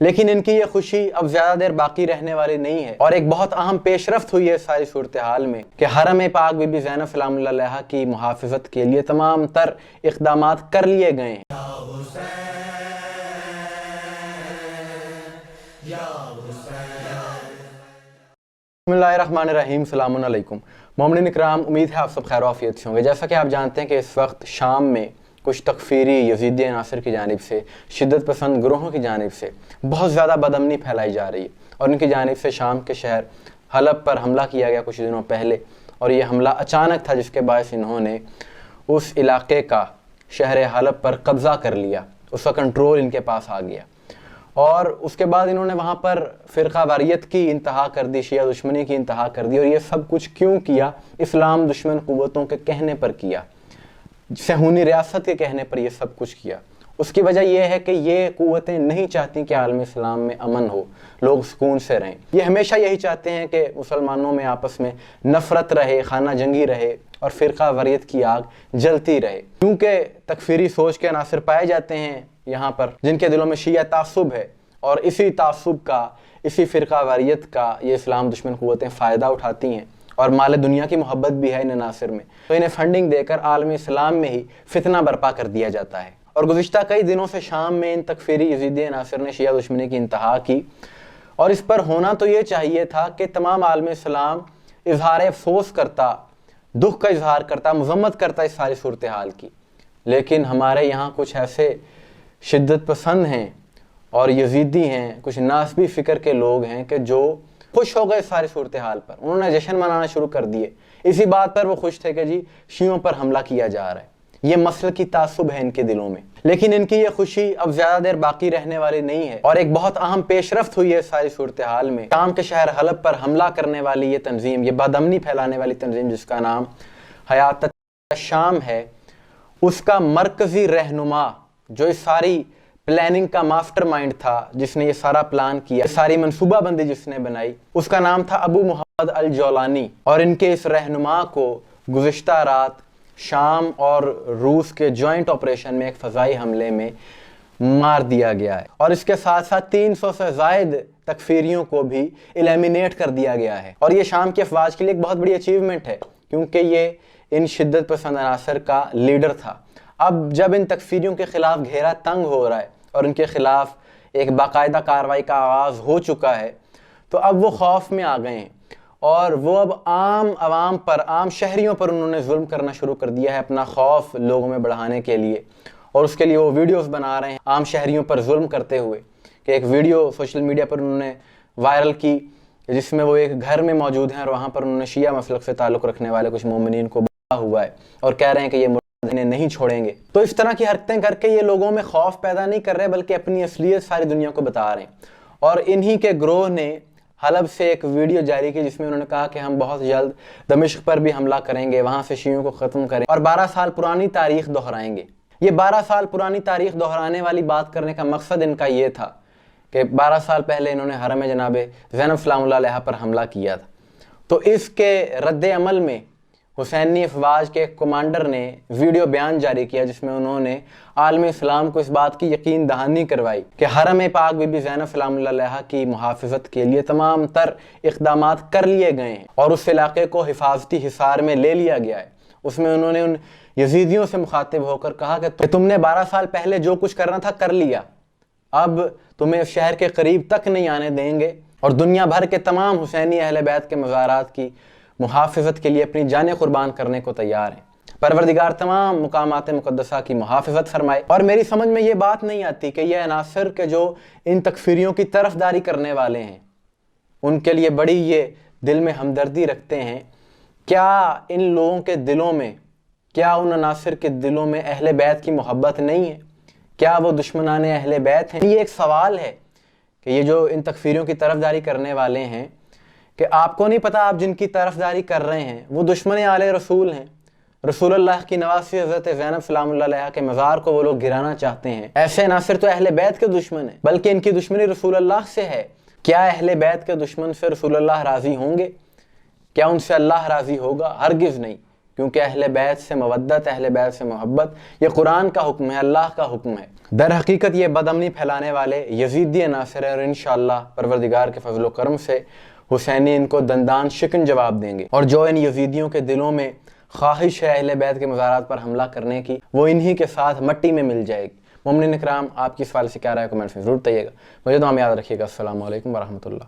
لیکن ان کی یہ خوشی اب زیادہ دیر باقی رہنے والی نہیں ہے، اور ایک بہت اہم پیش رفت ہوئی ہے ساری صورتحال میں کہ حرم پاک بی بی زینب سلام اللہ علیہا کی محافظت کے لیے تمام تر اقدامات کر لیے گئے ہیں۔ بسم اللہ الرحمن الرحیم، السلام علیکم مومنین اکرام، امید ہے آپ سب خیر و عافیت سے ہوں گے۔ جیسا کہ آپ جانتے ہیں کہ اس وقت شام میں کچھ تکفیری یزیدی عناصر کی جانب سے، شدت پسند گروہوں کی جانب سے بہت زیادہ بدامنی پھیلائی جا رہی ہے، اور ان کی جانب سے شام کے شہر حلب پر حملہ کیا گیا کچھ دنوں پہلے، اور یہ حملہ اچانک تھا جس کے باعث انہوں نے اس علاقے کا شہر حلب پر قبضہ کر لیا، اس کا کنٹرول ان کے پاس آ گیا، اور اس کے بعد انہوں نے وہاں پر فرقہ واریت کی انتہا کر دی، شیعہ دشمنی کی انتہا کر دی، اور یہ سب کچھ کیوں کیا؟ اسلام دشمن قوتوں کے کہنے پر کیا، صہیونی ریاست کے کہنے پر یہ سب کچھ کیا۔ اس کی وجہ یہ ہے کہ یہ قوتیں نہیں چاہتی کہ عالم اسلام میں امن ہو، لوگ سکون سے رہیں۔ یہ ہمیشہ یہی چاہتے ہیں کہ مسلمانوں میں آپس میں نفرت رہے، خانہ جنگی رہے، اور فرقہ واریت کی آگ جلتی رہے، کیونکہ تکفیری سوچ کے عناصر پائے جاتے ہیں یہاں پر جن کے دلوں میں شیعہ تعصب ہے، اور اسی تعصب کا، اسی فرقہ واریت کا یہ اسلام دشمن قوتیں فائدہ اٹھاتی ہیں، اور مال دنیا کی محبت بھی ہے ان عناصر میں، تو انہیں فنڈنگ دے کر عالم اسلام میں ہی فتنہ برپا کر دیا جاتا ہے۔ اور گزشتہ کئی دنوں سے شام میں ان تکفیری یزیدی عناصر نے شیعہ دشمنی کی انتہا کی، اور اس پر ہونا تو یہ چاہیے تھا کہ تمام عالم اسلام اظہار افسوس کرتا، دکھ کا اظہار کرتا، مذمت کرتا اس ساری صورتحال کی، لیکن ہمارے یہاں کچھ ایسے شدت پسند ہیں اور یزیدی ہیں، کچھ ناسبی فکر کے لوگ ہیں کہ جو خوش ہو گئے ساری صورتحال پر، انہوں نے جشن منانا شروع کر دیے، اسی بات پر وہ خوش تھے کہ جی شیعوں پر حملہ کیا جا رہا ہے، یہ مسلک کی تعصب ہے ان کے دلوں میں۔ لیکن ان کی یہ خوشی اب زیادہ دیر باقی رہنے والی نہیں ہے، اور ایک بہت اہم پیش رفت ہوئی ہے ساری صورتحال میں۔ شام کے شہر حلب پر حملہ کرنے والی یہ تنظیم، یہ بدامنی پھیلانے والی تنظیم جس کا نام حیات الشام ہے، اس کا مرکزی رہنما جو اس ساری پلاننگ کا ماسٹر مائنڈ تھا، جس نے یہ سارا پلان کیا، ساری منصوبہ بندی جس نے بنائی، اس کا نام تھا ابو محمد الجولانی، اور ان کے اس رہنما کو گزشتہ رات شام اور روس کے جوائنٹ آپریشن میں ایک فضائی حملے میں مار دیا گیا ہے، اور اس کے ساتھ ساتھ 300 سے زائد تکفیریوں کو بھی ایلیمینیٹ کر دیا گیا ہے، اور یہ شام کی افواج کے لیے ایک بہت بڑی اچیومنٹ ہے، کیونکہ یہ ان شدت پسند عناصر کا لیڈر تھا۔ اب جب ان تکفیریوں کے خلاف گھیرا تنگ ہو رہا ہے اور ان کے خلاف ایک باقاعدہ کارروائی کا آغاز ہو چکا ہے، تو اب وہ خوف میں آ گئے ہیں، اور وہ اب عام عوام پر، عام شہریوں پر انہوں نے ظلم کرنا شروع کر دیا ہے اپنا خوف لوگوں میں بڑھانے کے لیے، اور اس کے لیے وہ ویڈیوز بنا رہے ہیں عام شہریوں پر ظلم کرتے ہوئے، کہ ایک ویڈیو سوشل میڈیا پر انہوں نے وائرل کی جس میں وہ ایک گھر میں موجود ہیں، اور وہاں پر انہوں نے شیعہ مسلک سے تعلق رکھنے والے کچھ مومنین کو بڑھا ہوا ہے، اور کہہ رہے ہیں کہ یہ انہیں نہیں چھوڑیں گے۔ تو اس طرح کی حرکتیں کر کے یہ لوگوں میں خوف پیدا نہیں کر رہے، بلکہ اپنی اصلیت ساری دنیا کو بتا رہے ہیں، اور انہی کے گروہ نے حلب سے ایک ویڈیو جاری کی جس میں انہوں نے کہا کہ ہم بہت جلد دمشق پر بھی حملہ کریں گے، وہاں سے شیعوں کو ختم کریں، اور 12 سال پرانی تاریخ دہرائیں گے۔ یہ 12 سال پرانی تاریخ دہرانے والی بات کرنے کا مقصد ان کا یہ تھا کہ 12 سال پہلے انہوں نے حرم جناب زینب سلام اللہ علیہا پر حملہ کیا تھا، تو اس کے رد عمل میں حسینی افواج کے ایک کمانڈر نے ویڈیو بیان جاری کیا جس میں انہوں نے عالم اسلام کو اس بات کی یقین دہانی کروائی کہ حرم پاک بی بی زینب سلام اللہ علیہا کی محافظت کے لیے تمام تر اقدامات کر لیے گئے ہیں، اور اس علاقے کو حفاظتی حصار میں لے لیا گیا ہے۔ اس میں انہوں نے ان یزیدیوں سے مخاطب ہو کر کہا کہ تم نے 12 سال پہلے جو کچھ کرنا تھا کر لیا، اب تمہیں شہر کے قریب تک نہیں آنے دیں گے، اور دنیا بھر کے تمام حسینی اہل بیت کے مزارات کی محافظت کے لیے اپنی جانیں قربان کرنے کو تیار ہیں۔ پروردگار تمام مقامات مقدسہ کی محافظت فرمائے۔ اور میری سمجھ میں یہ بات نہیں آتی کہ یہ عناصر کے جو ان تکفیریوں کی طرفداری کرنے والے ہیں، ان کے لیے بڑی یہ دل میں ہمدردی رکھتے ہیں، کیا ان لوگوں کے دلوں میں، کیا ان عناصر کے دلوں میں اہل بیت کی محبت نہیں ہے؟ کیا وہ دشمنان اہل بیت ہیں؟ یہ ایک سوال ہے کہ یہ جو ان تکفیریوں کی طرفداری کرنے والے ہیں، کہ آپ کو نہیں پتا آپ جن کی طرفداری کر رہے ہیں وہ دشمن آل رسول ہیں، رسول اللہ کی نواسی حضرت زینب سلام اللہ علیہا کے مزار کو وہ لوگ گرانا چاہتے ہیں۔ ایسے عناصر تو اہل بیت کے دشمن ہیں، بلکہ ان کی دشمنی رسول اللہ سے ہے۔ کیا اہل بیت کے دشمن سے رسول اللہ راضی ہوں گے؟ کیا ان سے اللہ راضی ہوگا؟ ہرگز نہیں، کیونکہ اہل بیت سے مودت، اہل بیت سے محبت یہ قرآن کا حکم ہے، اللہ کا حکم ہے۔ در حقیقت یہ بدامنی پھیلانے والے یزیدی عناصر ہیں، اور انشاءاللہ پروردگار کے فضل و کرم سے حسینی ان کو دندان شکن جواب دیں گے، اور جو ان یزیدیوں کے دلوں میں خواہش ہے اہل بیت کے مزارات پر حملہ کرنے کی، وہ انہی کے ساتھ مٹی میں مل جائے گی۔ مومنین اکرام، آپ کی سوال سے کیا رائے کمنٹس میں ضرور بتائیے گا۔ مجھے دعا میں یاد رکھیے گا۔ السلام علیکم ورحمۃ اللہ۔